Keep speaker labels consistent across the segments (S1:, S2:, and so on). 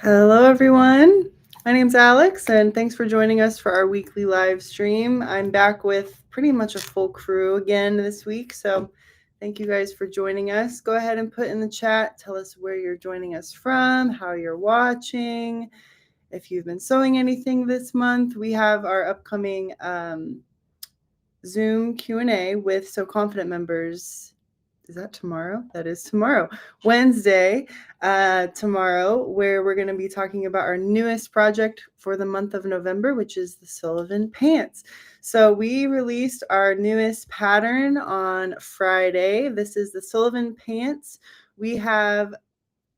S1: Hello, everyone. My name's Alex, and thanks for joining us for our weekly live stream. I'm back with pretty much a full crew again this week, so thank you guys for joining us. Go ahead and put in the chat, tell us where you're joining us from, how you're watching, if you've been sewing anything this month. We have our upcoming Zoom Q&A with Sew Confident members. Is that tomorrow? That is tomorrow, Wednesday, tomorrow, where we're going to be talking about our newest project for the month of November, which is the Sullivan Pants. So we released our newest pattern on Friday. This is the Sullivan Pants. We have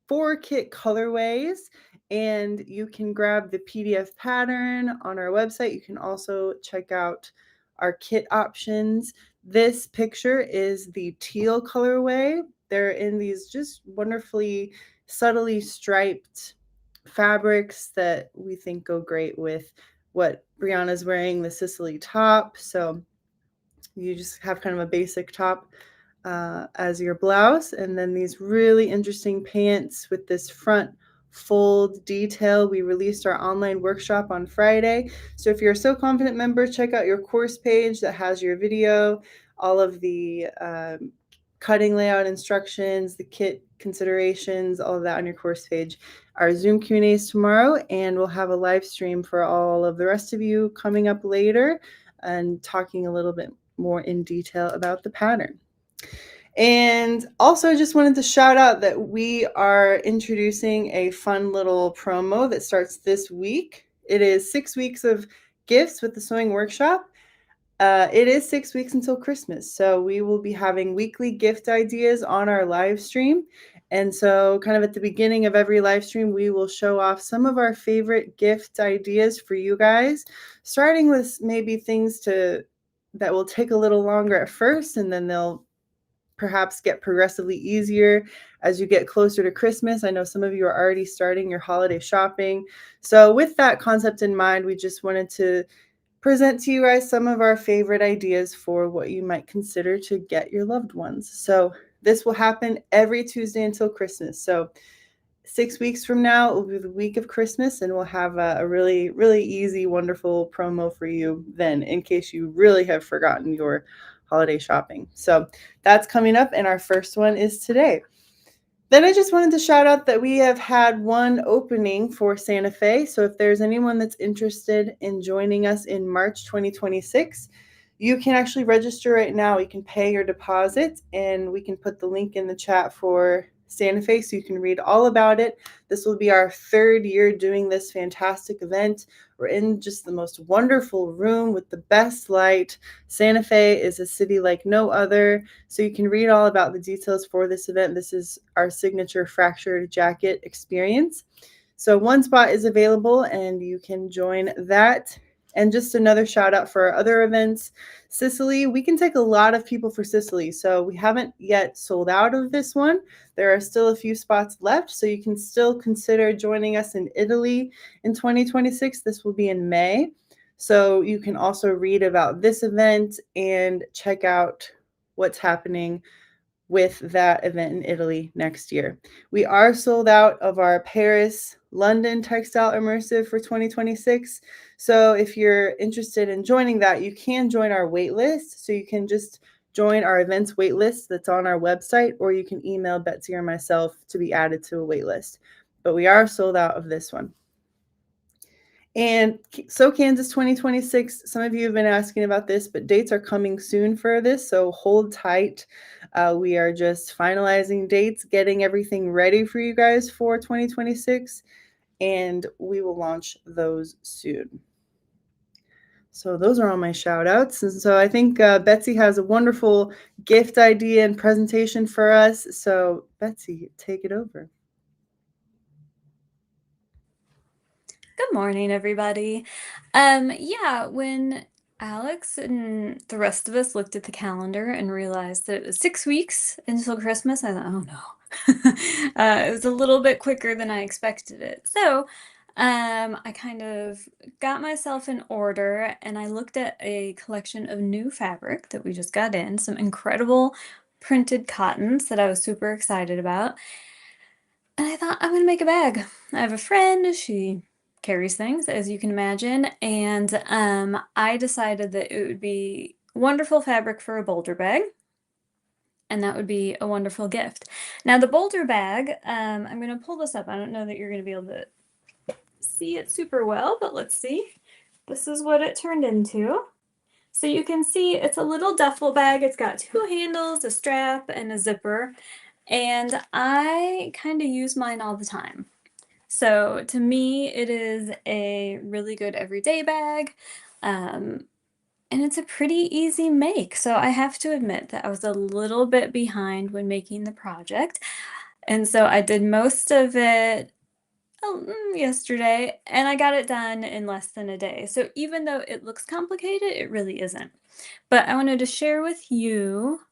S1: 4 kit colorways, and you can grab the PDF pattern on our website. You can also check out our kit options. This picture is the teal colorway. They're in these just wonderfully subtly striped fabrics that we think go great with what Brianna's wearing, the Sicily top. So you just have kind of a basic top as your blouse, and then these really interesting pants with this front fold detail. We released our online workshop on Friday. So if you're a Sew Confident member, check out your course page that has your video, all of the cutting layout instructions, the kit considerations, all of that on your course page. Our Zoom Q&A is tomorrow, and we'll have a live stream for all of the rest of you coming up later and talking a little bit more in detail about the pattern. And also just wanted to shout out that we are introducing a fun little promo that starts this week. It is 6 weeks of gifts with the sewing workshop. It is 6 weeks until Christmas, so we will be having weekly gift ideas on our live stream. And so kind of at the beginning of every live stream, we will show off some of our favorite gift ideas for you guys, starting with maybe things that will take a little longer at first, and then they'll perhaps get progressively easier as you get closer to Christmas. I know some of you are already starting your holiday shopping. So with that concept in mind, we just wanted to present to you guys some of our favorite ideas for what you might consider to get your loved ones. So this will happen every Tuesday until Christmas. So 6 weeks from now, it will be the week of Christmas, and we'll have a really, really easy, wonderful promo for you then, in case you really have forgotten your holiday shopping. So that's coming up, and our first one is today. Then I just wanted to shout out that we have had one opening for Santa Fe. So if there's anyone that's interested in joining us in March 2026, you can actually register right now. You can pay your deposit, and we can put the link in the chat for Santa Fe so you can read all about it. This will be our 3rd year doing this fantastic event. We're in just the most wonderful room with the best light. Santa Fe is a city like no other, so you can read all about the details for this event. This is our signature fractured jacket experience. So one spot is available, and you can join that. And just another shout out for our other events. Sicily, we can take a lot of people for Sicily. So we haven't yet sold out of this one. There are still a few spots left, so you can still consider joining us in Italy in 2026. This will be in May. So you can also read about this event and check out what's happening with that event in Italy next year. We are sold out of our Paris, London textile immersive for 2026. So if you're interested in joining that, you can join our wait list. So you can just join our events wait list that's on our website, or you can email Betsy or myself to be added to a wait list. But we are sold out of this one. And So Kansas 2026, some of you have been asking about this, but dates are coming soon for this, so hold tight. We are just finalizing dates, getting everything ready for you guys for 2026, and we will launch those soon. So those are all my shout outs. And so I think Betsy has a wonderful gift idea and presentation for us. So Betsy, take it over.
S2: Good morning, everybody. When Alex and the rest of us looked at the calendar and realized that it was 6 weeks until Christmas, I thought, oh no. It was a little bit quicker than I expected it. So I kind of got myself in order, and I looked at a collection of new fabric that we just got in, some incredible printed cottons that I was super excited about. And I thought, I'm gonna make a bag. I have a friend, she carries things, as you can imagine, and I decided that it would be wonderful fabric for a Boulder bag, and that would be a wonderful gift. Now the Boulder bag, I'm gonna pull this up. I don't know that you're gonna be able to see it super well, but let's see. This is what it turned into. So you can see it's a little duffel bag. It's got two handles, a strap, and a zipper. And I kind of use mine all the time. So to me, it is a really good everyday bag. Um, and it's a pretty easy make. So I have to admit that I was a little bit behind when making the project. And so I did most of it yesterday, and I got it done in less than a day. So even though it looks complicated, it really isn't. But I wanted to share with you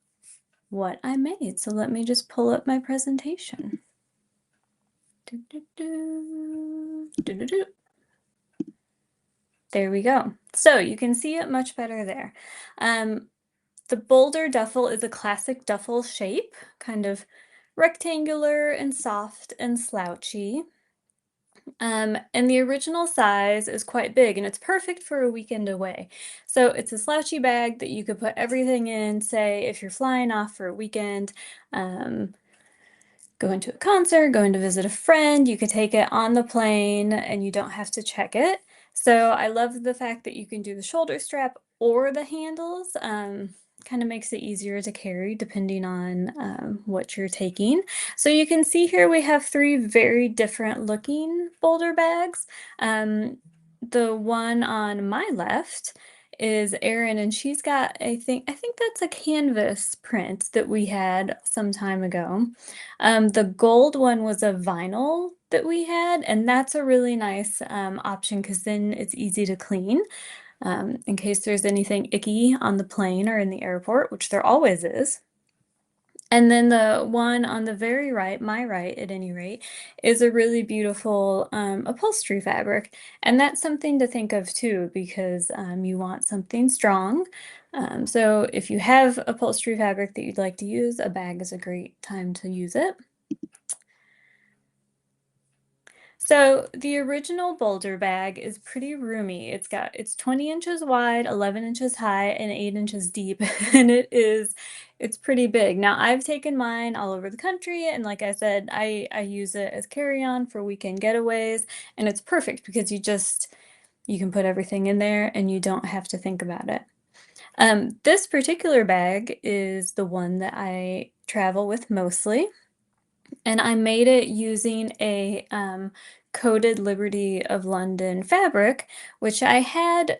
S2: what I made. So let me just pull up my presentation. There we go. So you can see it much better there. The Boulder Duffle is a classic duffel shape, kind of rectangular and soft and slouchy. And the original size is quite big and it's perfect for a weekend away. So it's a slouchy bag that you could put everything in, say if you're flying off for a weekend, going to a concert, going to visit a friend, you could take it on the plane and you don't have to check it. So I love the fact that you can do the shoulder strap or the handles. Kind of makes it easier to carry depending on what you're taking. So you can see here we have three very different looking Boulder bags. The one on my left is Erin, and she's got, I think that's a canvas print that we had some time ago. The gold one was a vinyl that we had, and that's a really nice option because then it's easy to clean in case there's anything icky on the plane or in the airport, which there always is. And then the one on the very right, my right at any rate, is a really beautiful upholstery fabric. And that's something to think of too, because you want something strong. So if you have upholstery fabric that you'd like to use, a bag is a great time to use it. So the original Boulder bag is pretty roomy. It's 20 inches wide, 11 inches high, and 8 inches deep, and it's pretty big. Now I've taken mine all over the country, and like I said, I use it as carry-on for weekend getaways, and it's perfect because you can put everything in there and you don't have to think about it. This particular bag is the one that I travel with mostly. And I made it using a coated Liberty of London fabric, which I had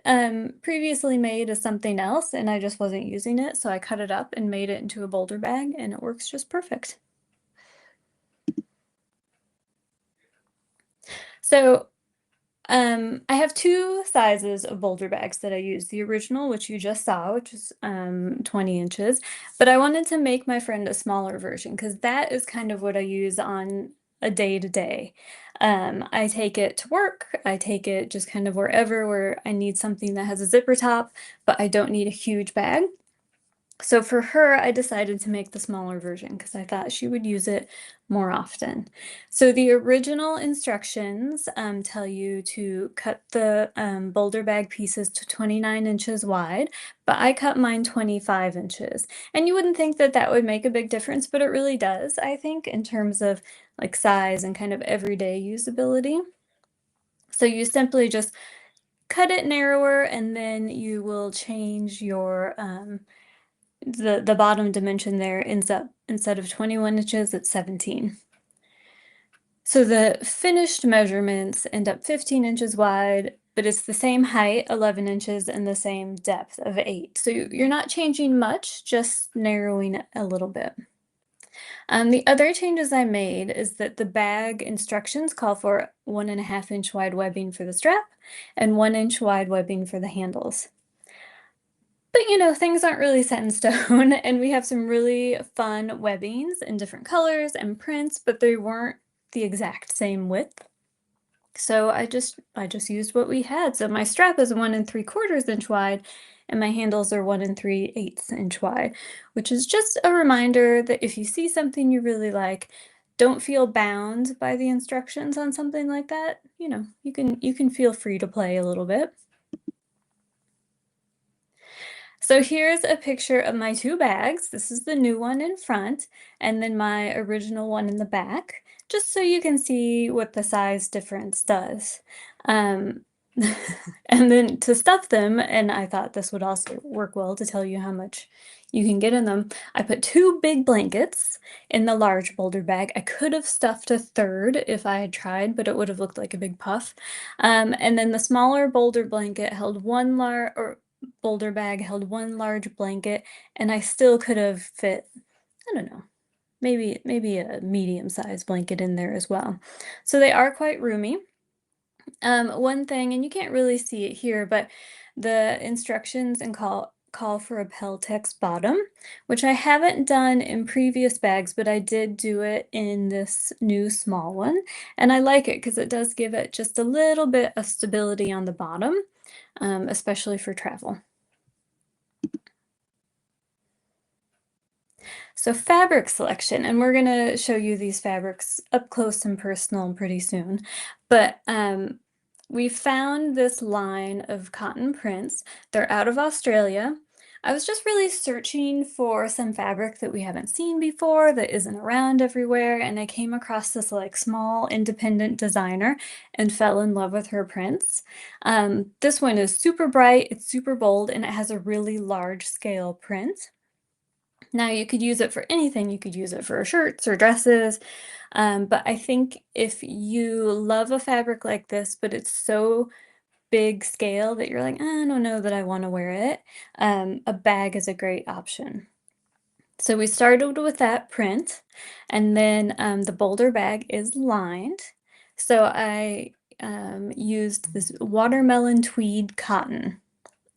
S2: previously made as something else, and I just wasn't using it. So I cut it up and made it into a Boulder bag, and it works just perfect. So I have two sizes of Boulder bags that I use. The original, which you just saw, which is 20 inches, but I wanted to make my friend a smaller version because that is kind of what I use on a day-to-day. I take it to work, I take it just kind of wherever where I need something that has a zipper top, but I don't need a huge bag. So for her, I decided to make the smaller version because I thought she would use it more often. So the original instructions tell you to cut the Boulder bag pieces to 29 inches wide, but I cut mine 25 inches. And you wouldn't think that that would make a big difference, but it really does, I think, in terms of like size and kind of everyday usability. So you simply just cut it narrower and then you will change your the bottom dimension there ends up, instead of 21 inches, it's 17. So the finished measurements end up 15 inches wide, but it's the same height, 11 inches, and the same depth of 8. So you're not changing much, just narrowing it a little bit. The other changes I made is that the bag instructions call for 1.5 inch wide webbing for the strap and 1 inch wide webbing for the handles. But you know, things aren't really set in stone, and we have some really fun webbings in different colors and prints, but they weren't the exact same width. So I just used what we had. So my strap is 1 3/4 inch wide, and my handles are 1 3/8 inch wide, which is just a reminder that if you see something you really like, don't feel bound by the instructions on something like that, you can feel free to play a little bit. So here's a picture of my two bags. This is the new one in front, and then my original one in the back, just so you can see what the size difference does. Um, and then to stuff them, and I thought this would also work well to tell you how much you can get in them, I put two big blankets in the large Boulder bag. I could have stuffed a third if I had tried, but it would have looked like a big puff. And then the smaller Boulder blanket held Boulder bag held one large blanket, and I still could have fit, I don't know, maybe a medium-sized blanket in there as well. So they are quite roomy. One thing, and you can't really see it here, but the instructions and call for a Peltex bottom, which I haven't done in previous bags, but I did do it in this new small one, and I like it because it does give it just a little bit of stability on the bottom, especially for travel. So fabric selection, and we're gonna show you these fabrics up close and personal pretty soon, but we found this line of cotton prints. They're out of Australia. I was just really searching for some fabric that we haven't seen before, that isn't around everywhere, and I came across this like small independent designer and fell in love with her prints. This one is super bright, it's super bold, and it has a really large scale print. Now you could use it for anything. You could use it for shirts or dresses. But I think if you love a fabric like this, but it's so big scale that you're like, I don't know that I want to wear it, a bag is a great option. So we started with that print, and then the Boulder bag is lined. So I used this watermelon tweed cotton.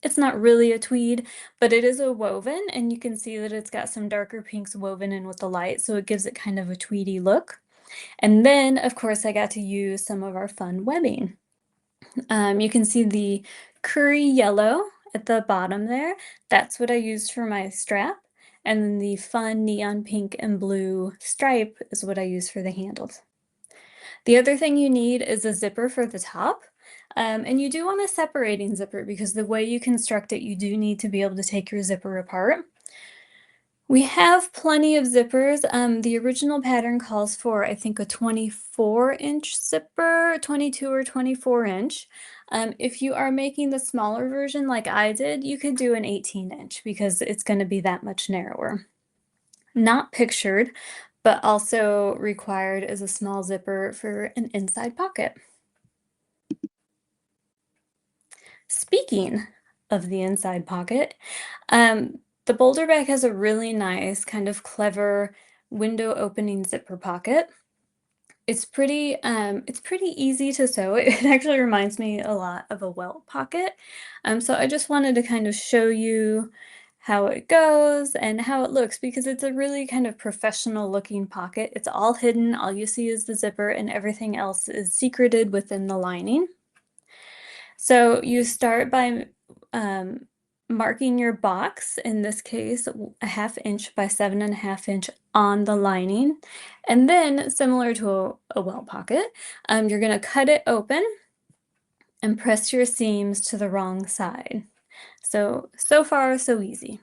S2: It's not really a tweed, but it is a woven, and you can see that it's got some darker pinks woven in with the light, so it gives it kind of a tweedy look. And then, of course, I got to use some of our fun webbing. You can see the curry yellow at the bottom there. That's what I used for my strap. And then the fun neon pink and blue stripe is what I use for the handles. The other thing you need is a zipper for the top. And you do want a separating zipper because the way you construct it, you do need to be able to take your zipper apart. We have plenty of zippers. The original pattern calls for, I think, a 24-inch zipper, 22 or 24-inch. If you are making the smaller version like I did, you could do an 18-inch because it's going to be that much narrower. Not pictured, but also required is a small zipper for an inside pocket. Speaking of the inside pocket, the Boulder bag has a really nice kind of clever window opening zipper pocket. It's pretty easy to sew. It actually reminds me a lot of a welt pocket. So I just wanted to kind of show you how it goes and how it looks because it's a really kind of professional looking pocket. It's all hidden. All you see is the zipper and everything else is secreted within the lining. So you start by marking your box, in this case, a 1/2 inch by 7.5 inch on the lining. And then, similar to a welt pocket, you're going to cut it open and press your seams to the wrong side. So far, so easy.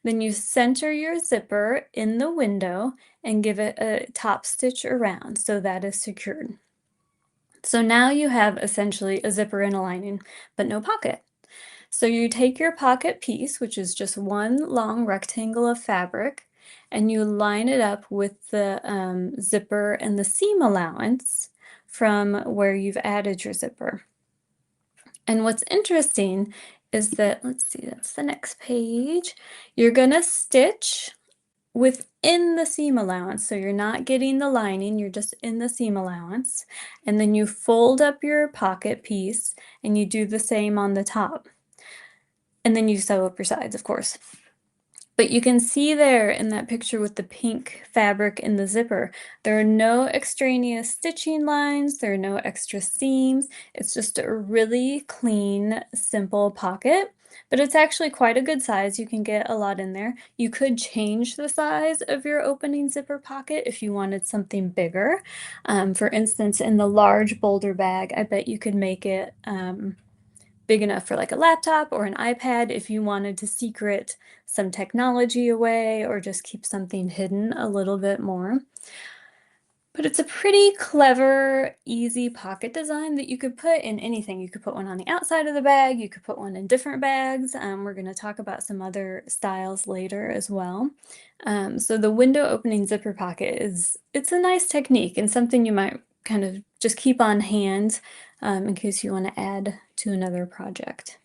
S2: Then you center your zipper in the window and give it a top stitch around so that is secured. So now you have essentially a zipper and a lining, but no pocket. So you take your pocket piece, which is just one long rectangle of fabric, and you line it up with the zipper and the seam allowance from where you've added your zipper. And what's interesting is that, let's see, that's the next page. You're gonna stitch within the seam allowance. So you're not getting the lining, you're just in the seam allowance. And then you fold up your pocket piece and you do the same on the top. And then you sew up your sides, of course. But you can see there in that picture with the pink fabric in the zipper, there are no extraneous stitching lines, there are no extra seams. It's just a really clean, simple pocket. but it's actually quite a good size. You can get a lot in there. You could change the size of your opening zipper pocket if you wanted something bigger. For instance, in the large Boulder bag, I bet you could make it big enough for like a laptop or an iPad if you wanted to secret some technology away or just keep something hidden a little bit more. But it's a pretty clever, easy pocket design that you could put in anything. You could put one on the outside of the bag, you could put one in different bags. We're going to talk about some other styles later as well. So the window opening zipper pocket it's a nice technique and something you might kind of just keep on hand in case you want to add to another project.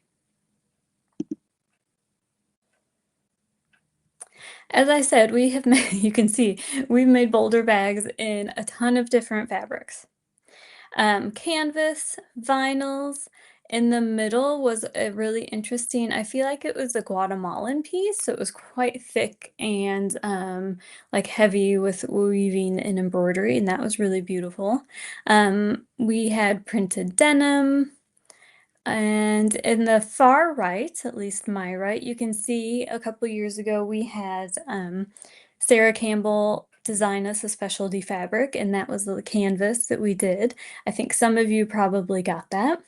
S2: As I said, we have made, you can see, we've made Boulder bags in a ton of different fabrics. Canvas, vinyls. In the middle was a really interesting, I feel like it was a Guatemalan piece, so it was quite thick and like heavy with weaving and embroidery, and that was really beautiful. We had printed denim, and in the far right, at least my right, you can see a couple years ago we had Sarah Campbell design us a specialty fabric, and that was the canvas that we did. I think some of you probably got that.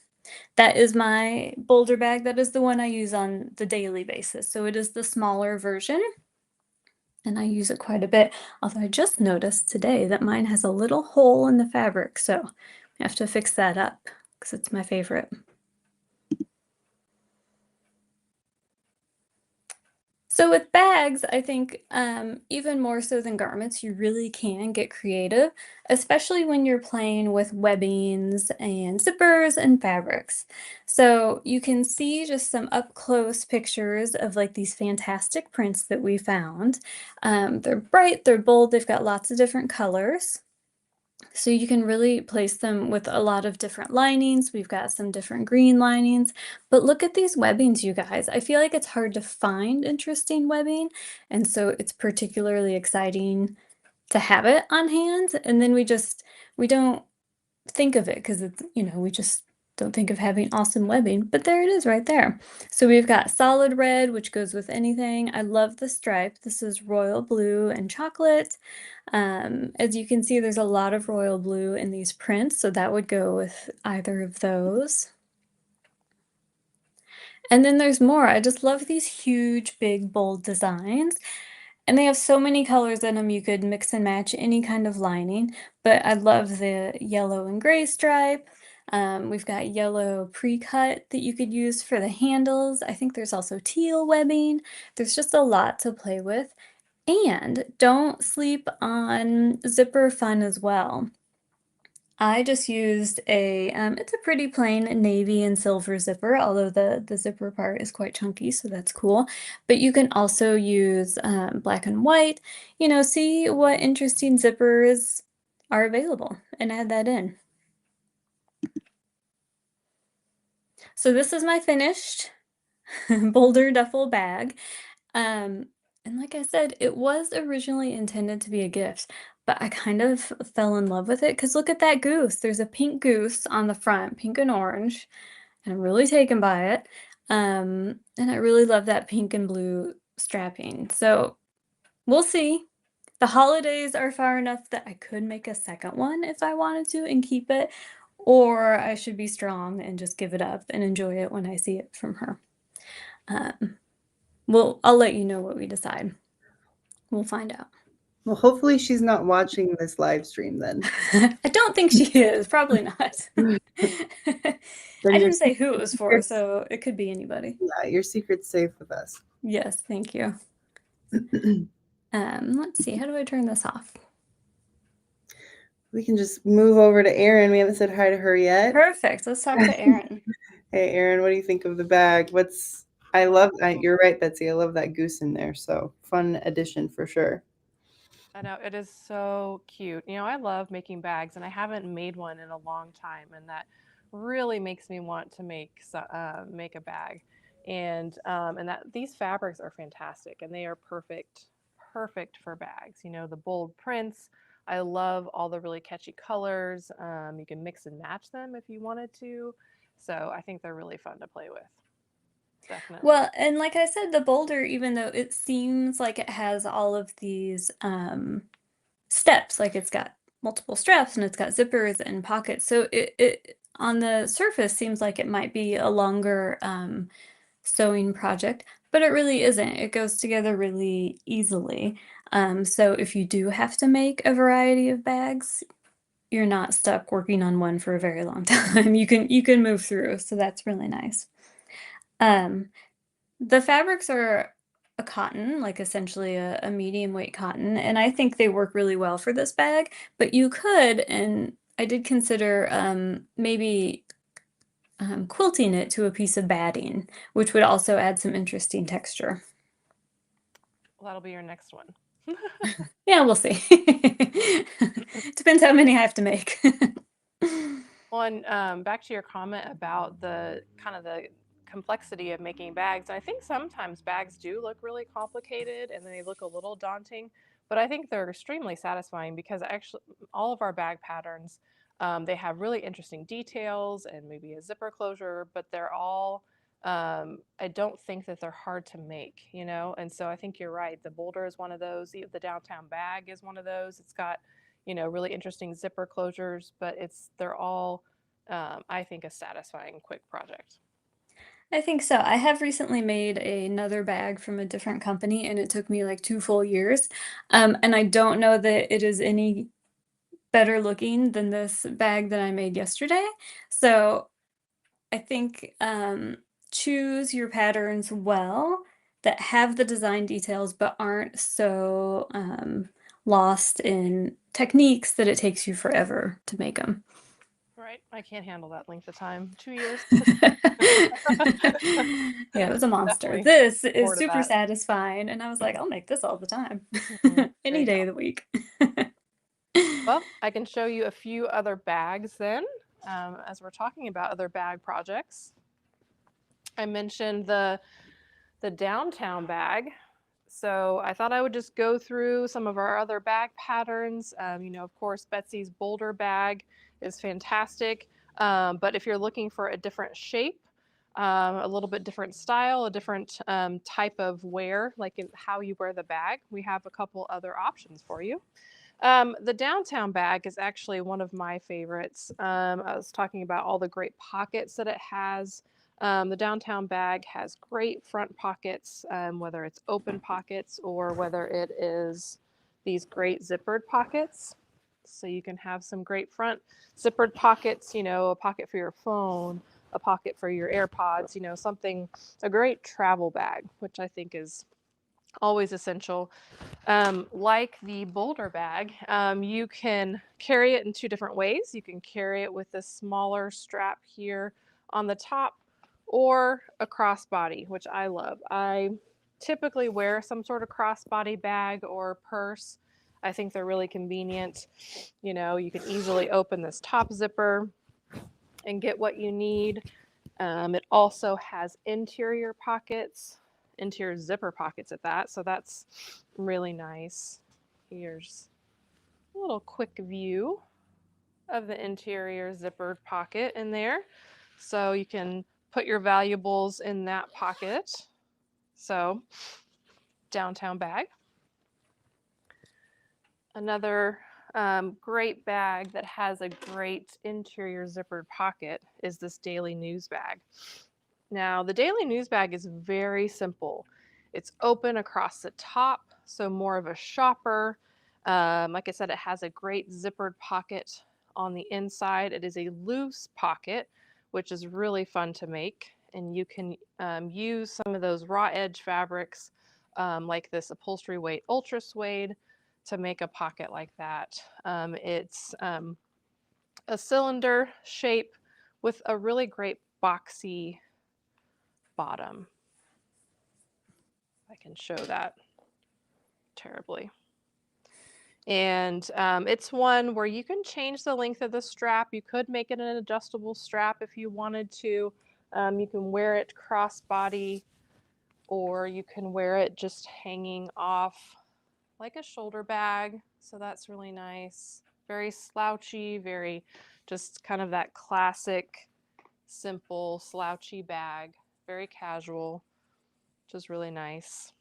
S2: That is my Boulder bag. That is the one I use on the daily basis. So it is the smaller version, and I use it quite a bit. Although I just noticed today that mine has a little hole in the fabric, so I have to fix that up because it's my favorite. So with bags, I think even more so than garments, you really can get creative, especially when you're playing with webbings and zippers and fabrics. So you can see just some up close pictures of like these fantastic prints that we found. They're bright, they're bold, they've got lots of different colors. So you can really place them with a lot of different linings. We've got some different green linings, but look at these webbings, you guys. I feel like it's hard to find interesting webbing, and so it's particularly exciting to have it on hand. And then we don't think of it because it's, we just don't think of having awesome webbing, but there it is right there. So we've got solid red, which goes with anything. I love the stripe. This is royal blue and chocolate. As you can see, there's a lot of royal blue in these prints, so that would go with either of those. And then there's more. I just love these huge, big, bold designs. And they have so many colors in them, you could mix and match any kind of lining. But I love the yellow and gray stripe. We've got yellow pre-cut that you could use for the handles. I think there's also teal webbing. There's just a lot to play with. And don't sleep on zipper fun as well. I just used it's a pretty plain navy and silver zipper, although the zipper part is quite chunky, so that's cool. But you can also use black and white, see what interesting zippers are available and add that in. So this is my finished Boulder Duffle bag. Um, and like I said, it was originally intended to be a gift, but I kind of fell in love with it because look at that goose. There's a pink goose on the front, pink and orange, and I'm really taken by it. And I really love that pink and blue strapping. So we'll see. The holidays are far enough that I could make a second one if I wanted to and keep it, or I should be strong and just give it up and enjoy it when I see it from her. Um, well, I'll let you know what we decide. We'll find out.
S1: Well, hopefully she's not watching this live stream then.
S2: I don't think she is. Probably not.
S1: Then
S2: I
S1: your
S2: didn't say who it was for,
S1: secret's,
S2: so it could be anybody.
S1: yeah, your secret's safe with us.
S2: Yes, thank you. Let's see. How do I turn this off?
S1: We can just move over to Erin. We haven't said hi to her yet.
S2: Perfect. Let's talk to Erin.
S1: Hey, Erin, what do you think of the bag? I love, you're right, Betsy. I love that goose in there. So fun addition for sure.
S3: I know it is so cute. I love making bags, and I haven't made one in a long time, and that really makes me want to make a bag. And that these fabrics are fantastic, and they are perfect for bags. The bold prints. I love all the really catchy colors. You can mix and match them if you wanted to. So I think they're really fun to play with. definitely.
S2: Well, and like I said, the Boulder, even though it seems like it has all of these steps, like it's got multiple straps and it's got zippers and pockets, so it on the surface seems like it might be a longer sewing project, but it really isn't. It goes together really easily. So if you do have to make a variety of bags, you're not stuck working on one for a very long time. You can move through, so that's really nice. Um, the fabrics are a cotton, like essentially a medium weight cotton, and I think they work really well for this bag, but you could, and I did consider maybe quilting it to a piece of batting, which would also add some interesting texture.
S3: Well, that'll be your next one.
S2: Yeah, we'll see. Depends how many I have to make.
S3: Well, and back to your comment about the kind of the complexity of making bags. I think sometimes bags do look really complicated and they look a little daunting, but I think they're extremely satisfying because actually all of our bag patterns, they have really interesting details and maybe a zipper closure, but they're all, I don't think that they're hard to make, you know? And so I think you're right. The Boulder is one of those. The downtown bag is one of those. It's got, you know, really interesting zipper closures, but they're all, I think, a satisfying quick project.
S2: I think so. I have recently made another bag from a different company, and it took me like 2 full years. And I don't know that it is any better looking than this bag that I made yesterday. So I think choose your patterns well that have the design details but aren't so lost in techniques that it takes you forever to make them.
S3: Right? I can't handle that length of time. 2 years.
S2: Yeah, it was a monster.
S3: Definitely
S2: This is
S3: bored of
S2: super
S3: that.
S2: satisfying, and I was like, I'll make this all the time,
S3: There
S2: any
S3: you
S2: day
S3: go.
S2: of the week.
S3: Well, I can show you a few other bags then, as we're talking about other bag projects. I mentioned the downtown bag. So I thought I would just go through some of our other bag patterns. You know, of course, Betsy's Boulder bag is fantastic. But if you're looking for a different shape, a little bit different style, a different type of wear, like how you wear the bag, we have a couple other options for you. The downtown bag is actually one of my favorites. I was talking about all the great pockets that it has. The downtown bag has great front pockets, whether it's open pockets or whether it is these great zippered pockets. So you can have some great front zippered pockets, you know, a pocket for your phone, a pocket for your AirPods, you know, something, a great travel bag, which I think is always essential. Like the Boulder bag, you can carry it in two different ways. You can carry it with a smaller strap here on the top or a crossbody, which I love. I typically wear some sort of crossbody bag or purse. I think they're really convenient. You know, you can easily open this top zipper and get what you need. It also has interior pockets, interior zipper pockets at that. So that's really nice. Here's a little quick view of the interior zippered pocket in there. So you can put your valuables in that pocket. So, downtown bag. Another great bag that has a great interior zippered pocket is this daily news bag. Now, the daily news bag is very simple. It's open across the top, so more of a shopper. Like I said, it has a great zippered pocket on the inside. It is a loose pocket, which is really fun to make. And you can use some of those raw edge fabrics, like this upholstery weight ultra suede, to make a pocket like that. It's a cylinder shape with a really great boxy bottom. I can show that terribly. And it's one where you can change the length of the strap. You could make it an adjustable strap if you wanted to. You can wear it crossbody, or you can wear it just hanging off like a shoulder bag. So that's really nice. Very slouchy, very just kind of that classic, simple, slouchy bag. very casual, which is really nice.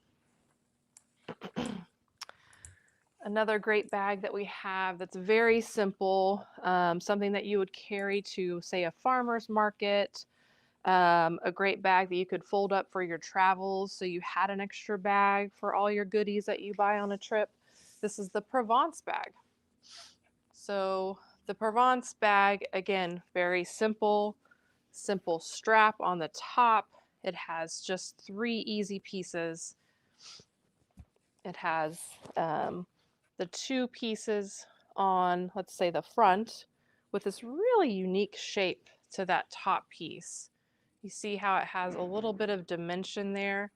S3: Another great bag that we have that's very simple, something that you would carry to, say, a farmer's market, a great bag that you could fold up for your travels so you had an extra bag for all your goodies that you buy on a trip. This is the Provence bag. So the Provence bag, again, very simple strap on the top. It has just 3 easy pieces. It has the 2 pieces on, let's say, the front with this really unique shape to that top piece. You see how it has a little bit of dimension there?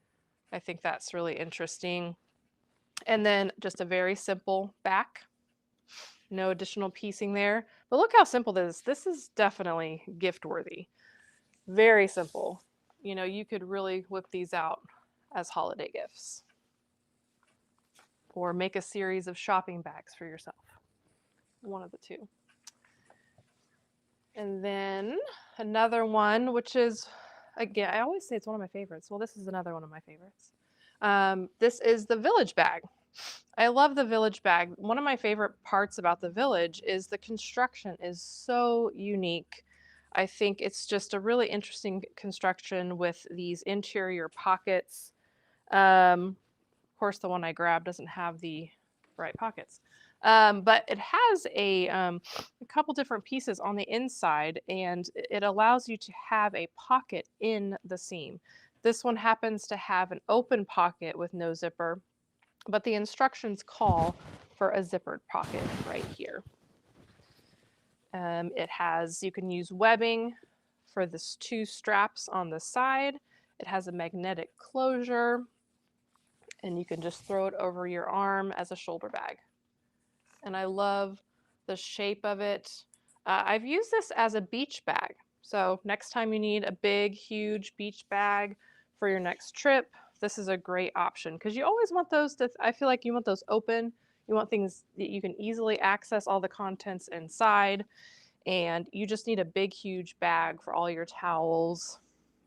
S3: I think that's really interesting. And then just a very simple back. No additional piecing there. But look how simple this is. This is definitely gift worthy. Very simple. You know, you could really whip these out as holiday gifts. Or make a series of shopping bags for yourself. One of the two. And then another one, which is, again, I always say it's one of my favorites. Well, this is another one of my favorites. This is the Village bag. I love the Village bag. One of my favorite parts about the Village is the construction is so unique. I think it's just a really interesting construction with these interior pockets. Of course, the one I grabbed doesn't have the right pockets. But it has a couple different pieces on the inside, and it allows you to have a pocket in the seam. This one happens to have an open pocket with no zipper, but the instructions call for a zippered pocket right here. It has, you can use webbing for this 2 straps on the side. It has a magnetic closure, and you can just throw it over your arm as a shoulder bag. And I love the shape of it. I've used this as a beach bag. So next time you need a big, huge beach bag for your next trip, this is a great option because you always want those to, I feel like you want those open. You want things that you can easily access all the contents inside. And you just need a big, huge bag for all your towels,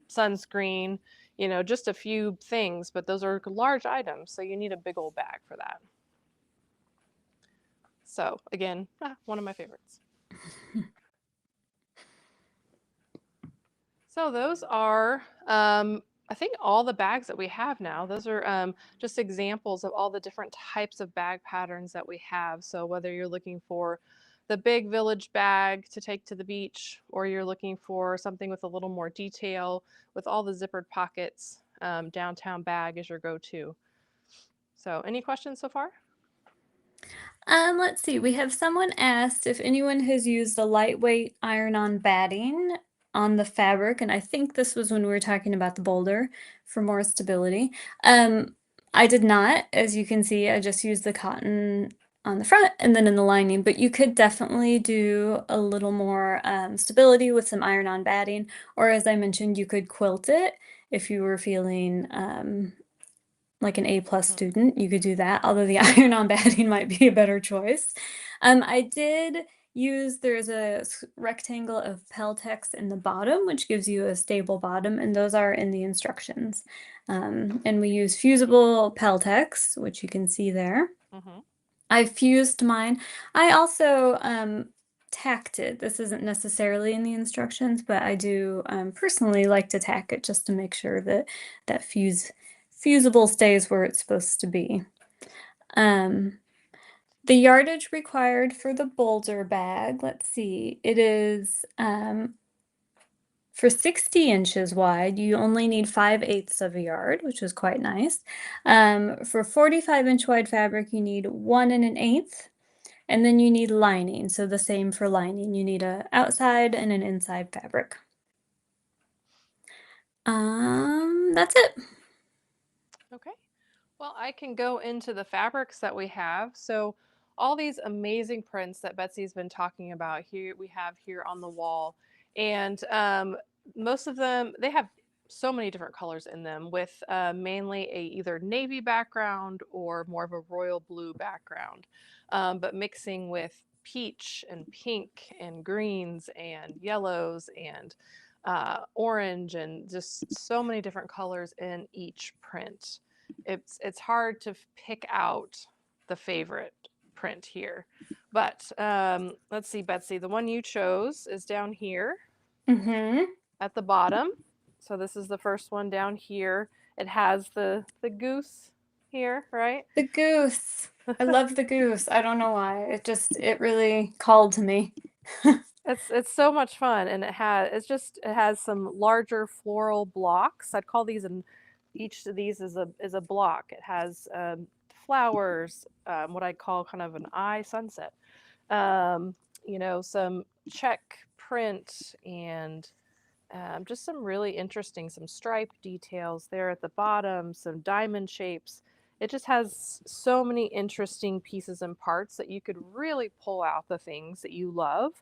S3: sunscreen, you know, just a few things, but those are large items. So you need a big old bag for that. So again, one of my favorites. So those are, I think, all the bags that we have now. Those are just examples of all the different types of bag patterns that we have. So whether you're looking for the big Village bag to take to the beach, or you're looking for something with a little more detail with all the zippered pockets, downtown bag is your go-to. So any questions so far?
S2: Let's see. We have someone asked if anyone has used the lightweight iron-on batting on the fabric, and I think this was when we were talking about the Boulder for more stability. I did not, as you can see, I just used the cotton on the front and then in the lining, but you could definitely do a little more stability with some iron-on batting, or as I mentioned, you could quilt it if you were feeling like an A+ student, you could do that, although the iron-on batting might be a better choice. I did use, there's a rectangle of Peltex in the bottom, which gives you a stable bottom, and those are in the instructions. And we use fusible Peltex, which you can see there. I fused mine. I also tacked it. This isn't necessarily in the instructions, but I do personally like to tack it just to make sure that that fusible stays where it's supposed to be. The yardage required for the Boulder bag, let's see, it is for 60 inches wide, you only need 5/8 of a yard, which is quite nice. For 45-inch wide fabric, you need 1 1/8. And then you need lining, so the same for lining. You need an outside and an inside fabric. That's it.
S3: Okay. Well, I can go into the fabrics that we have. So all these amazing prints that Betsy's been talking about here, we have here on the wall. And most of them, they have so many different colors in them with mainly a either navy background or more of a royal blue background, but mixing with peach and pink and greens and yellows and orange, and just so many different colors in each print. It's hard to pick out the favorite print here. But let's see, Betsy, the one you chose is down here
S2: Mm-hmm.
S3: at the bottom. So this is the first one down here. It has the goose here, right?
S2: The goose. I love the goose. I don't know why. It really called to me.
S3: It's so much fun, and it has some larger floral blocks. I'd call these an each of these is a block. It has flowers, what I'd call kind of an eye sunset. Um, some check print, and just some really interesting, some stripe details there at the bottom, some diamond shapes. It just has so many interesting pieces and parts that you could really pull out the things that you love,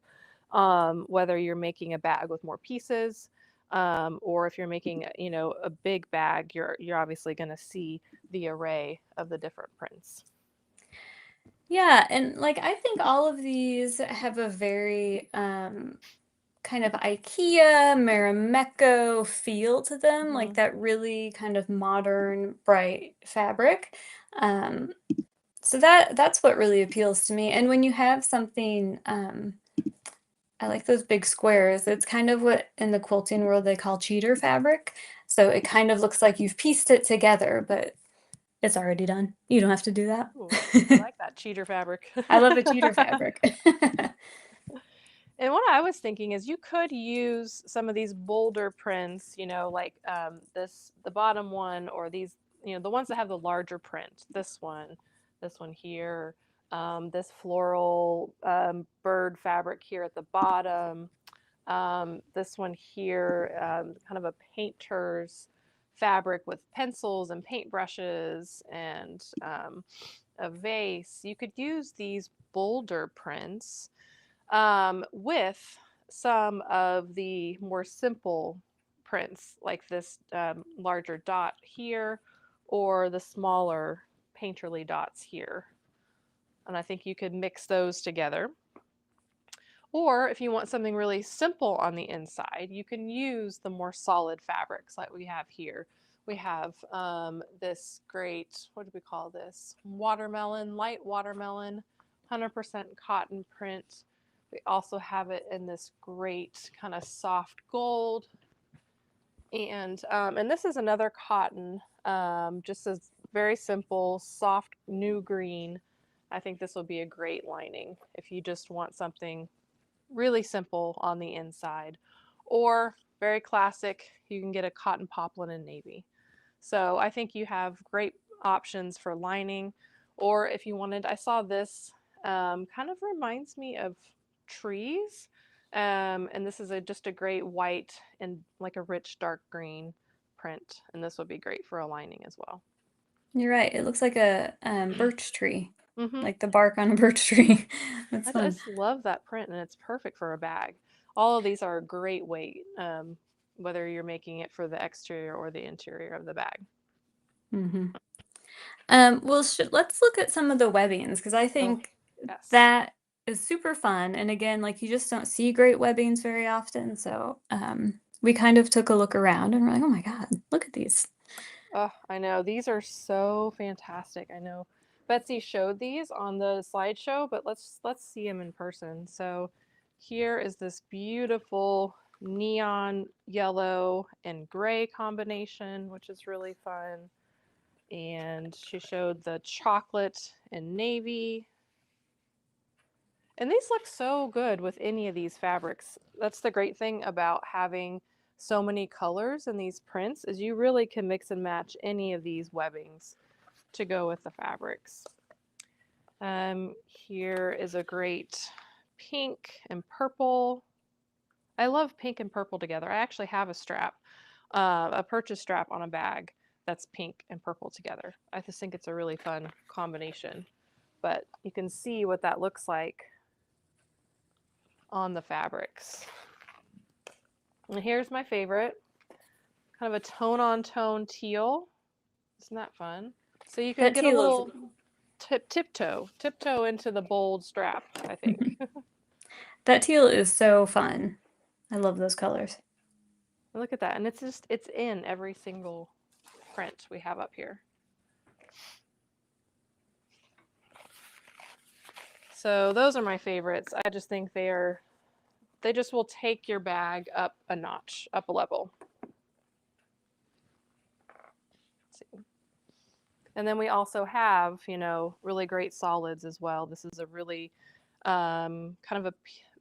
S3: whether you're making a bag with more pieces, or if you're making a big bag, you're obviously going to see the array of the different prints.
S2: Yeah, and like I think all of these have a very kind of IKEA, Marimekko feel to them, like
S3: Mhm.
S2: that really kind of modern, bright fabric. Um, so that's what really appeals to me. And when you have something, I like those big squares. It's kind of what in the quilting world they call cheater fabric. So it kind of looks like you've pieced it together, but it's already done. You don't have to do that.
S3: Ooh, I like that cheater fabric.
S2: I love a cheater fabric.
S3: And what I was thinking is you could use some of these bolder prints, like the bottom one, or these, the ones that have the larger print. This one here, this floral bird fabric here at the bottom, this one here, kind of a painter's fabric with pencils and paintbrushes, and a vase. You could use these bolder prints with some of the more simple prints, like this larger dot here, or the smaller painterly dots here. And I think you could mix those together. Or if you want something really simple on the inside, you can use the more solid fabrics like we have here. We have this great, what do we call this? Watermelon, light watermelon, 100% cotton print. We also have it in this great kind of soft gold. And this is another cotton, just a very simple, soft new green. I think this will be a great lining if you just want something really simple on the inside. Or very classic, you can get a cotton poplin in navy. So I think you have great options for lining. Or if you wanted, I saw this, kind of reminds me of trees. And this is just a great white and like a rich dark green print. And this would be great for a lining as well.
S2: You're right. It looks like a birch tree,
S3: Mm-hmm.
S2: like the bark on a birch tree. That's
S3: I
S2: fun.
S3: just love that print, and it's perfect for a bag. All of these are a great weight, whether you're making it for the exterior or the interior of the bag.
S2: Hmm. Well, let's look at some of the webbings because I
S3: Oh,
S2: think
S3: yes.
S2: that is super fun. And again, like you just don't see great webbings very often. So we kind of took a look around and we're like, oh my God, look at these.
S3: Oh, I know. These are so fantastic. I know Betsy showed these on the slideshow, but let's see them in person. So here is this beautiful neon yellow and gray combination, which is really fun. And she showed the chocolate and navy. And these look so good with any of these fabrics. That's the great thing about having so many colors in these prints, is you really can mix and match any of these webbings to go with the fabrics. Here is a great pink and purple. I love pink and purple together. I actually have a strap, a purchase strap on a bag that's pink and purple together. I just think it's a really fun combination. But you can see what that looks like on the fabrics. And here's my favorite, kind of a tone on tone teal. Isn't that fun? So you can
S2: That
S3: get a
S2: teal is
S3: little tiptoe into the bold strap, I think.
S2: that teal is so fun. I love those colors.
S3: Look at that. And it's in every single print we have up here. So those are my favorites. I just think they just will take your bag up a notch, up a level. Let's see. And then we also have, really great solids as well. This is a really kind of a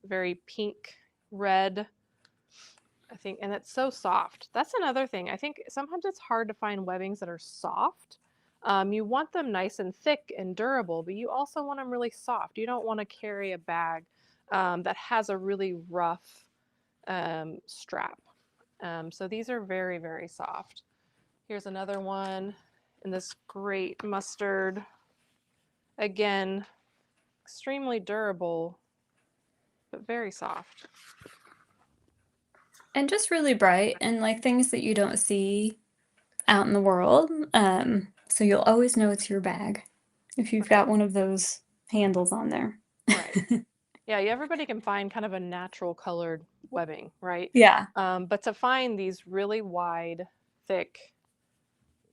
S3: very pink red, I think, and it's so soft. That's another thing. I think sometimes it's hard to find webbings that are soft. You want them nice and thick and durable, but you also want them really soft. You don't want to carry a bag that has a really rough strap. So these are very, very soft. Here's another one in this great mustard. Again, extremely durable, but very soft.
S2: And just really bright and like things that you don't see out in the world. So you'll always know it's your bag if you've got one of those handles on there.
S3: Right. Yeah, everybody can find kind of a natural colored webbing, right?
S2: Yeah.
S3: But to find these really wide, thick,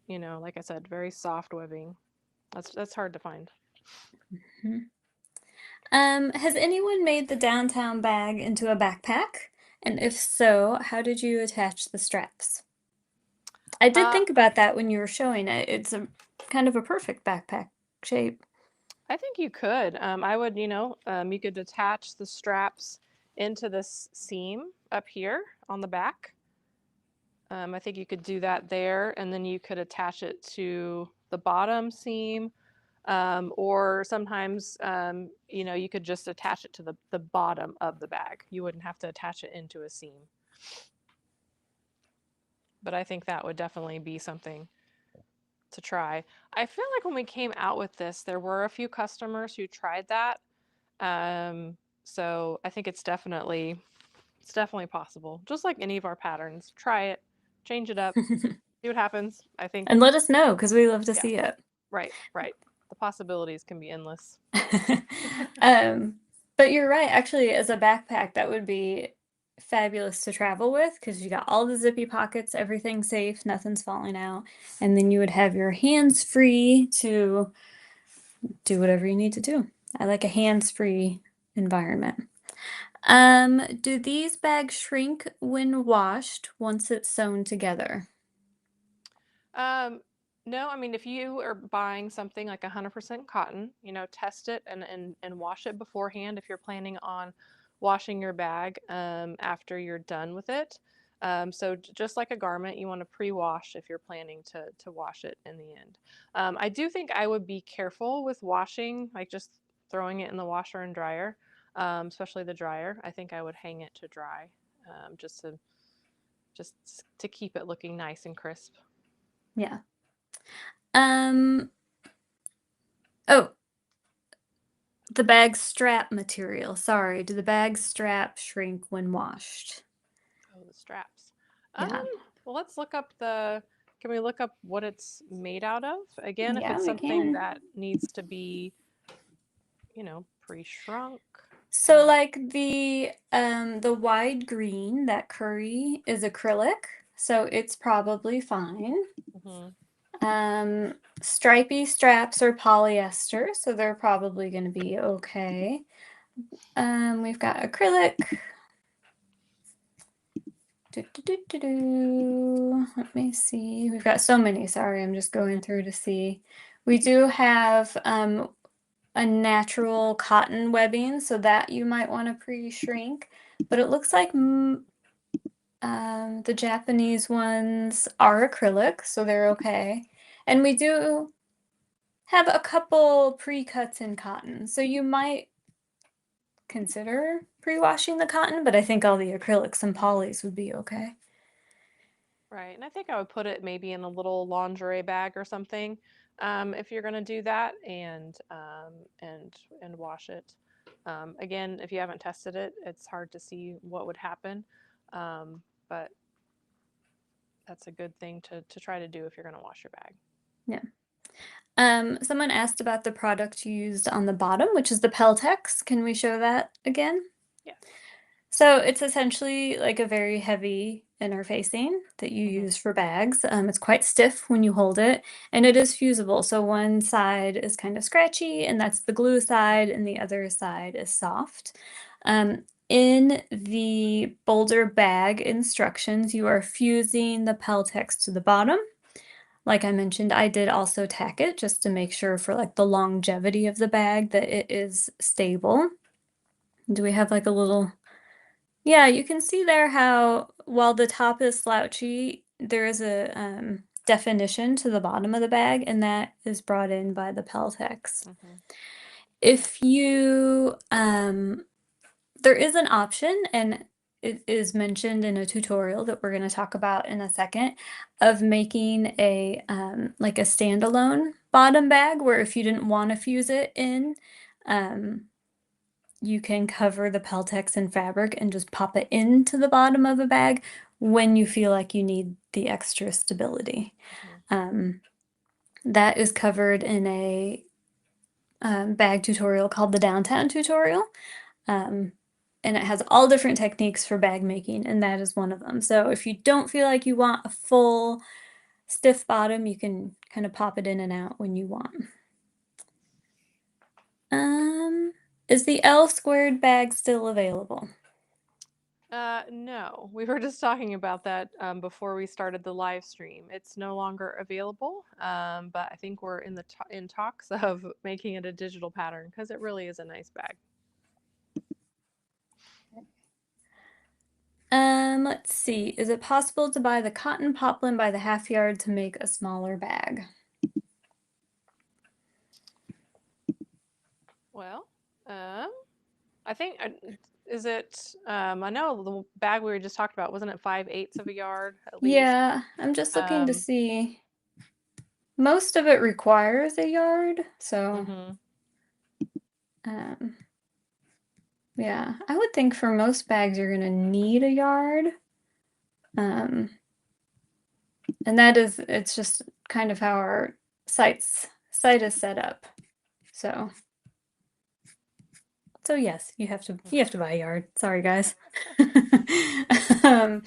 S3: like I said, very soft webbing, that's hard to find.
S2: Has anyone made the downtown bag into a backpack? And if so, how did you attach the straps? I did think about that when you were showing it. It's a kind of a perfect backpack shape.
S3: I think you could. I would, you could attach the straps into this seam up here on the back. I think you could do that there, and then you could attach it to the bottom seam, or sometimes, you could just attach it to the bottom of the bag. You wouldn't have to attach it into a seam. But I think that would definitely be something to try. I feel like when we came out with this, there were a few customers who tried that. So I think it's definitely possible. Just like any of our patterns, try it, change it up, see what happens. I think.
S2: And let us know because we love to see it.
S3: Right. The possibilities can be endless.
S2: But you're right. Actually, as a backpack, that would be fabulous to travel with because you got all the zippy pockets, everything's safe, nothing's falling out. And then you would have your hands free to do whatever you need to do. I like a hands-free environment. Do these bags shrink when washed once it's sewn together?
S3: No, I mean, if you are buying something like 100% cotton, test it and wash it beforehand if you're planning on washing your bag after you're done with it. So just like a garment, you want to pre-wash if you're planning to wash it in the end. I do think I would be careful with washing, like just throwing it in the washer and dryer, especially the dryer. I think I would hang it to dry, just to keep it looking nice and crisp.
S2: Yeah. Oh, the bag strap material. Sorry, do the bag straps shrink when washed?
S3: Oh, the straps.
S2: Yeah.
S3: Well, let's look up can we look up what it's made out of? Again, if
S2: Yeah,
S3: it's
S2: we
S3: something
S2: can.
S3: that needs to be, pre-shrunk.
S2: So like the wide green, that curry is acrylic, so it's probably fine. Stripy straps are polyester, so they're probably going to be okay. We've got acrylic. Let me see. We've got so many. Sorry, I'm just going through to see. We do have a natural cotton webbing, so that you might want to pre-shrink. But it looks like the Japanese ones are acrylic, so they're okay. And we do have a couple pre-cuts in cotton, so you might consider pre-washing the cotton, but I think all the acrylics and polys would be okay.
S3: Right, and I think I would put it maybe in a little lingerie bag or something, if you're going to do that, and wash it. Again, if you haven't tested it, it's hard to see what would happen, but that's a good thing to try to do if you're going to wash your bag.
S2: Yeah. Someone asked about the product used on the bottom, which is the Peltex. Can we show that again?
S3: Yeah.
S2: So it's essentially like a very heavy interfacing that you
S3: Mhm.
S2: use for bags. It's quite stiff when you hold it, and it is fusible. So one side is kind of scratchy, and that's the glue side, and the other side is soft. In the Boulder Bag instructions, you are fusing the Peltex to the bottom. Like I mentioned, I did also tack it just to make sure for like the longevity of the bag that it is stable. Do we have like a little... Yeah, you can see there how while the top is slouchy, there is a definition to the bottom of the bag, and that is brought in by the Peltex.
S3: Mhm.
S2: If you, there is an option, and it is mentioned in a tutorial that we're going to talk about in a second, of making a like a standalone bottom bag where if you didn't want to fuse it in, you can cover the Peltex in fabric and just pop it into the bottom of a bag when you feel like you need the extra stability.
S3: Mhm.
S2: That is covered in a bag tutorial called the Downtown tutorial. And it has all different techniques for bag making, and that is one of them. So if you don't feel like you want a full stiff bottom, you can kind of pop it in and out when you want. Is the L squared bag still available?
S3: No, we were just talking about that before we started the live stream. It's no longer available, but I think we're in in talks of making it a digital pattern because it really is a nice bag.
S2: Let's see. Is it possible to buy the cotton poplin by the half yard to make a smaller bag?
S3: Well, I think is it? I know the bag we were just talked about wasn't it 5/8 of a yard at least?
S2: Yeah, I'm just looking to
S3: Um,
S2: see. Most of it requires a yard, so
S3: mhm.
S2: um, yeah, I would think for most bags you're gonna need a yard. Um, and it's just kind of how our site is set up. So yes, you have to buy a yard. Sorry, guys. um,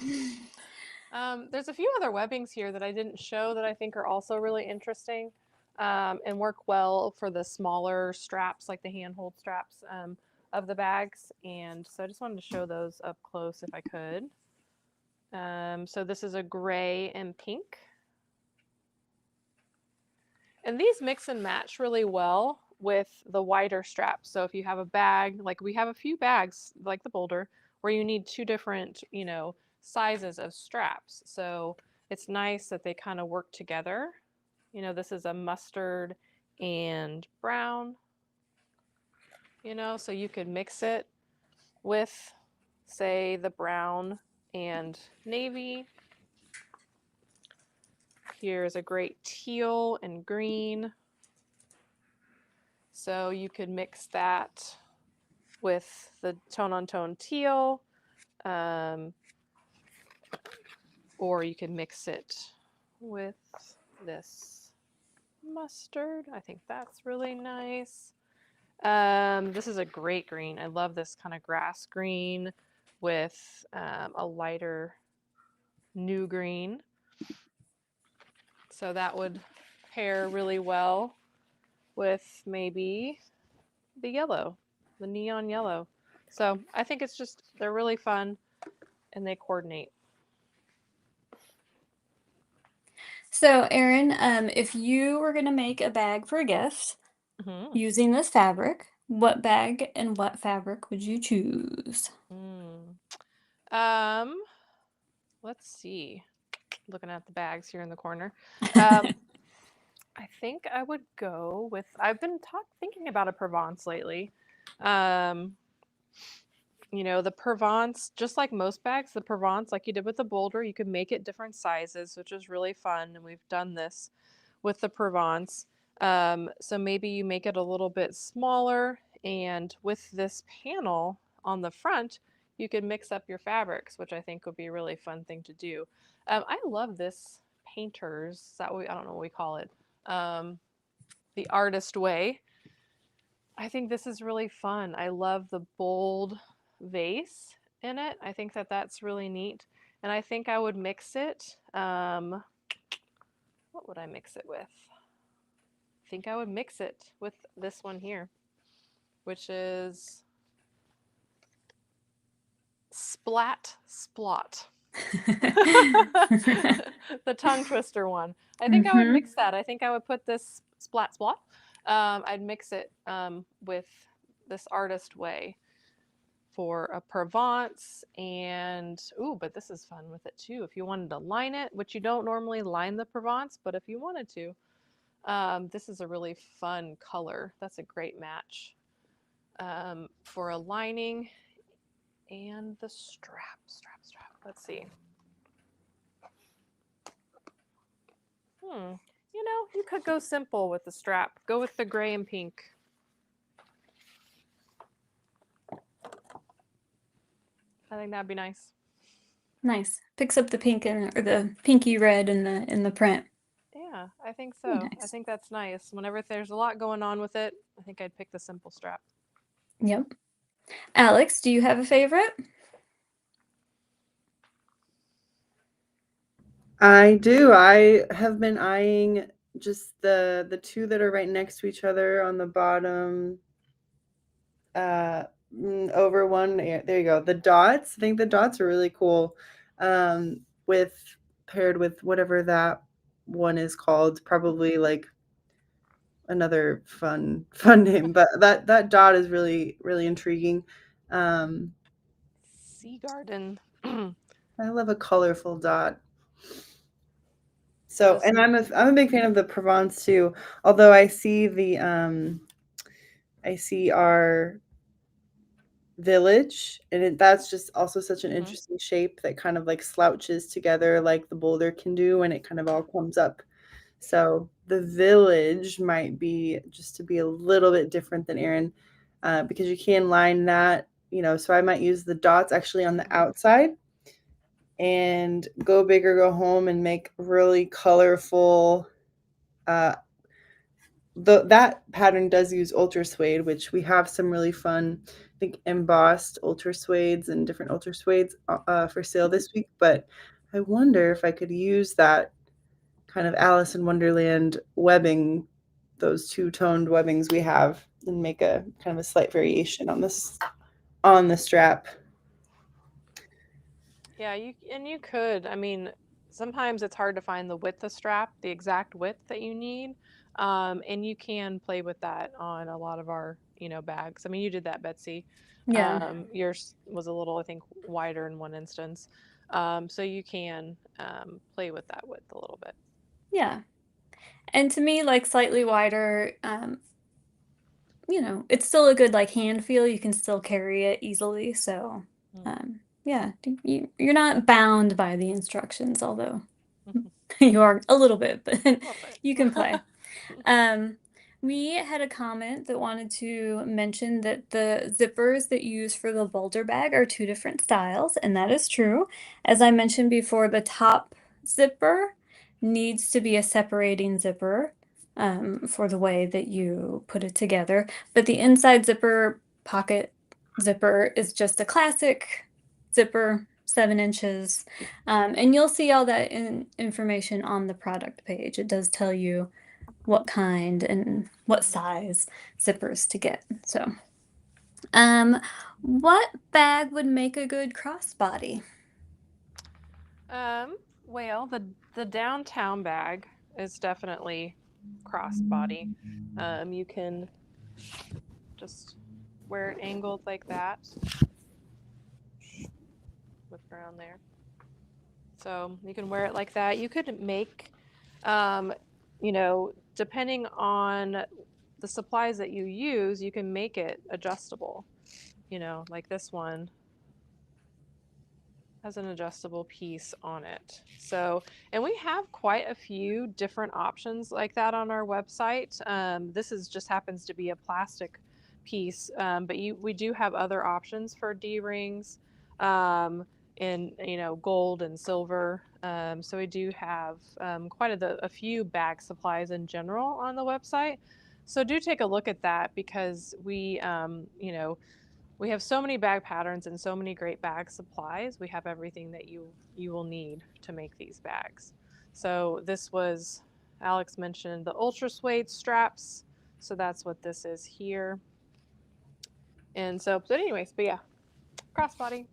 S3: There's a few other webbings here that I didn't show that I think are also really interesting and work well for the smaller straps, like the handhold straps of the bags. And so I just wanted to show those up close if I could. So this is a gray and pink. And these mix and match really well with the wider straps. So if you have a bag, like we have a few bags like the Boulder, where you need two different, sizes of straps. So it's nice that they kind of work together. This is a mustard and brown, so you could mix it with, say, the brown and navy. Here's a great teal and green. So you could mix that with the tone-on-tone teal, um, or you can mix it with this mustard. I think that's really nice. This is a great green. I love this kind of grass green with a lighter new green. So that would pair really well with maybe the yellow, the neon yellow. So I think they're really fun and they coordinate.
S2: so, Erin, if you were gonna make a bag for a gift
S3: Mm-hmm.
S2: using this fabric, what bag and what fabric would you choose?
S3: Mm. Um, let's see. Looking at the bags here in the corner. Um, I think I would go with. I've been thinking about a Provence lately. Um, the Provence, just like most bags, the Provence, like you did with the Boulder, you could make it different sizes, which is really fun. And we've done this with the Provence. So maybe you make it a little bit smaller, and with this panel on the front, you could mix up your fabrics, which I think would be a really fun thing to do. I love this painters. Is that what I don't know what we call it. The artist way. I think this is really fun. I love the bold vase in it. I think that that's really neat. and I think I would mix it. What would I mix it with? I think I would mix it with this one here, which is Splat Splot. The tongue twister one. I think I would mix that. I think I would put this Splat Splot. I'd mix it with this Artist Way for a Provence, and ooh, but this is fun with it too. If you wanted to line it, which you don't normally line the Provence, but if you wanted to, this is a really fun color. That's a great match for a lining. And the strap. Let's see. You know, you could go simple with the strap. Go with the gray and pink. I think that'd be nice.
S2: Nice. Picks up the pink or the pinky red in the print.
S3: Yeah, I think so.
S2: Nice.
S3: I think that's nice. Whenever there's a lot going on with it, I think I'd pick the simple strap.
S2: Yep. Alex, do you have a favorite?
S1: I do. I have been eyeing just the two that are right next to each other on the bottom. Over one. There you go. The dots. I think the dots are really cool. With paired with whatever that one is called, probably like another fun name. But that dot is really intriguing.
S3: Sea Garden.
S1: I love a colorful dot. So,
S3: Just
S1: and I'm a big fan of the Provence too. Although I see our village, and that's just also such an interesting shape that kind of like slouches together like the boulder can do, and it kind of all comes up. So the village might be just to be a little bit different than Erin, because you can line that, so I might use the dots actually on the outside and go big or go home and make really colorful. That pattern does use ultra suede, which we have some really fun, I think, embossed ultra suedes and different ultra suedes for sale this week. But I wonder if I could use that kind of Alice in Wonderland webbing, those two-toned webbings we have, and make a kind of a slight variation on the strap.
S3: Yeah, you could. I mean, sometimes it's hard to find the width of strap, the exact width that you need. And you can play with that on a lot of our, bags. I mean, you did that, Betsy.
S2: Yeah.
S3: Yours was a little, I think, wider in one instance. So you can play with that width a little bit.
S2: Yeah. And to me, like slightly wider, it's still a good like hand feel. You can still carry it easily. So, yeah, you're not bound by the instructions, although you are a little bit, but you can play. We had a comment that wanted to mention that the zippers that you use for the Boulder bag are two different styles, and that is true. As I mentioned before, the top zipper needs to be a separating zipper for the way that you put it together, but the inside zipper pocket zipper is just a classic zipper, 7 inches, and you'll see all that information on the product page. It does tell you what kind and what size zippers to get. So, what bag would make a good crossbody?
S3: Well, the downtown bag is definitely crossbody. You can just wear it angled like that. Whip around there. So you can wear it like that. You could make, depending on the supplies that you use, you can make it adjustable. Like this one has an adjustable piece on it. So, and we have quite a few different options like that on our website. This just happens to be a plastic piece, but we do have other options for D-rings. In gold and silver, so we do have quite a few bag supplies in general on the website, so do take a look at that, because we we have so many bag patterns and so many great bag supplies. We have everything that you will need to make these bags. So this was, Alex mentioned the ultra suede straps. So that's what this is here. And so, but anyways, but yeah, crossbody.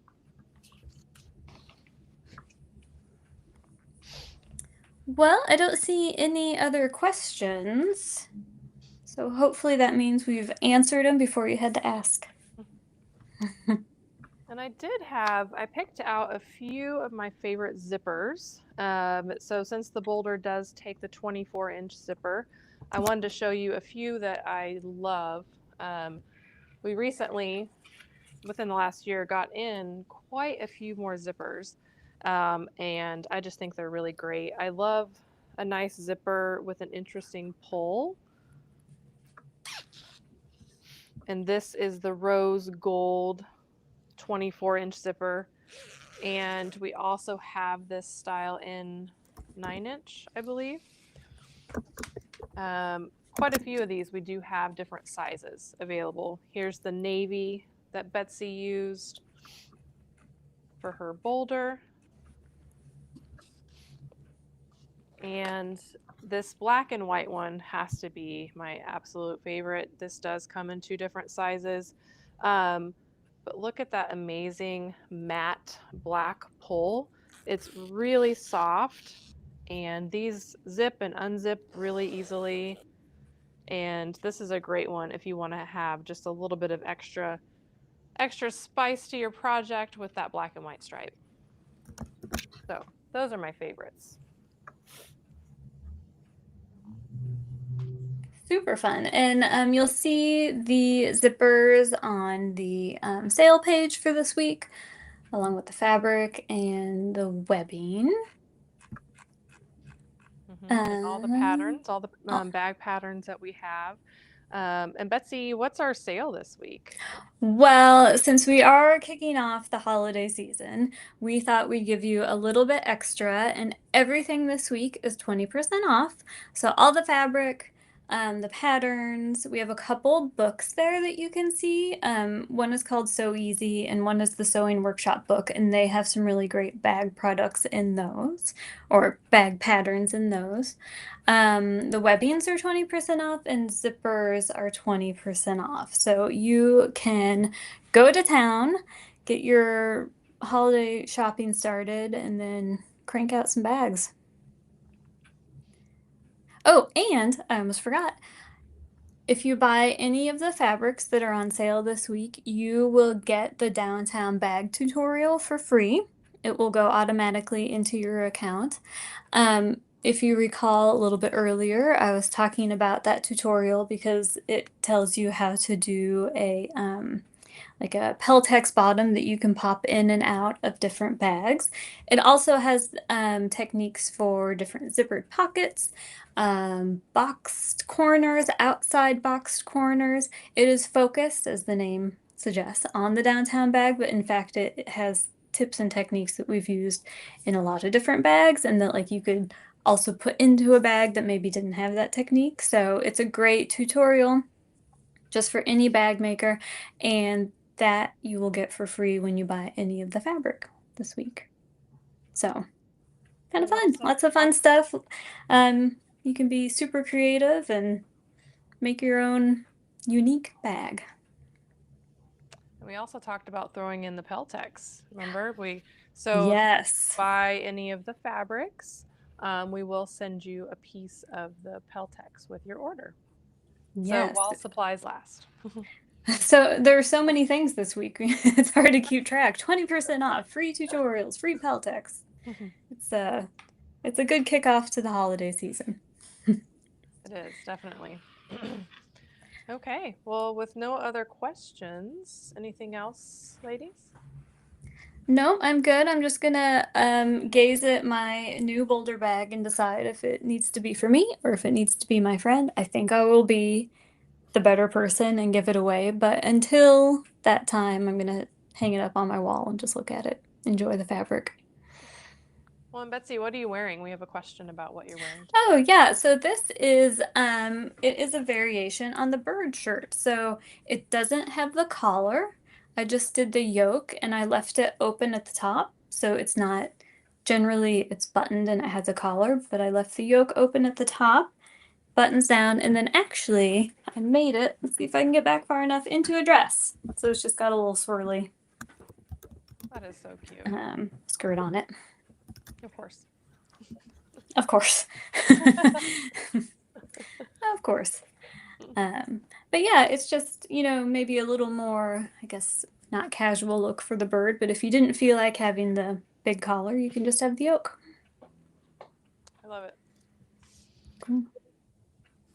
S2: Well, I don't see any other questions. So hopefully that means we've answered them before you had to ask.
S3: And I picked out a few of my favorite zippers. So since the Boulder does take the 24-inch zipper, I wanted to show you a few that I love. We recently, within the last year, got in quite a few more zippers. And I just think they're really great. I love a nice zipper with an interesting pull. And this is the rose gold 24-inch zipper. And we also have this style in 9-inch, I believe. Quite a few of these, we do have different sizes available. Here's the navy that Betsy used for her Boulder. And this black and white one has to be my absolute favorite. This does come in 2 different sizes. But look at that amazing matte black pull. It's really soft, and these zip and unzip really easily. And this is a great one if you want to have just a little bit of extra spice to your project with that black and white stripe. So those are my favorites.
S2: Super fun. And you'll see the zippers on the sale page for this week, along with the fabric and the webbing.
S3: And all the patterns, all the bag patterns that we have. And Betsy, what's our sale this week?
S2: Well, since we are kicking off the holiday season, we thought we'd give you a little bit extra, and everything this week is 20% off. So all the fabric, the patterns, we have a couple books there that you can see. One is called Sew Easy, and one is the Sewing Workshop book, and they have some really great bag products in those, or bag patterns in those. The webbings are 20% off and zippers are 20% off. So you can go to town, get your holiday shopping started, and then crank out some bags. Oh, and I almost forgot. If you buy any of the fabrics that are on sale this week, you will get the downtown bag tutorial for free. It will go automatically into your account. If you recall a little bit earlier, I was talking about that tutorial because it tells you how to do like a Peltex bottom that you can pop in and out of different bags. It also has techniques for different zippered pockets, boxed corners, outside boxed corners. It is focused, as the name suggests, on the downtown bag, but in fact it has tips and techniques that we've used in a lot of different bags and that like you could also put into a bag that maybe didn't have that technique. So it's a great tutorial just for any bag maker, and that you will get for free when you buy any of the fabric this week. So kind of fun. Lots of fun stuff. You can be super creative and make your own unique bag.
S3: And we also talked about throwing in the Peltex. Remember,
S2: Yes.
S3: If you buy any of the fabrics, we will send you a piece of the Peltex with your order.
S2: Yes.
S3: So while supplies last.
S2: So there are so many things this week. It's hard to keep track. 20% off, free tutorials, free Peltex. It's a good kickoff to the holiday season.
S3: It is, definitely. Okay, well, with no other questions, anything else, ladies?
S2: No, I'm good. I'm just gonna gaze at my new Boulder bag and decide if it needs to be for me or if it needs to be my friend. I think I will be the better person and give it away, but until that time, I'm gonna hang it up on my wall and just look at it, enjoy the fabric.
S3: Well, and Betsy, what are you wearing? We have a question about what you're wearing.
S2: Oh yeah, so this is it is a variation on the bird shirt. So it doesn't have the collar. I just did the yoke and I left it open at the top, so it's not, generally it's buttoned and it has a collar, but I left the yoke open at the top, buttons down, and then actually I made it, let's see if I can get back far enough, into a dress. So it's just got a little swirly
S3: That is so cute.
S2: skirt on it.
S3: Of course.
S2: Of course. Of course. But yeah, it's just, maybe a little more, I guess, not casual look for the bird, but if you didn't feel like having the big collar, you can just have the yoke.
S3: I love it.
S2: Cool.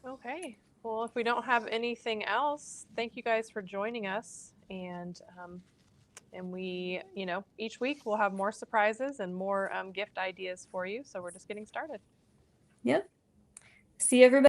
S3: Okay. Well, if we don't have anything else, thank you guys for joining us. And we, each week we'll have more surprises and more gift ideas for you. So we're just getting started.
S2: Yep. See everybody.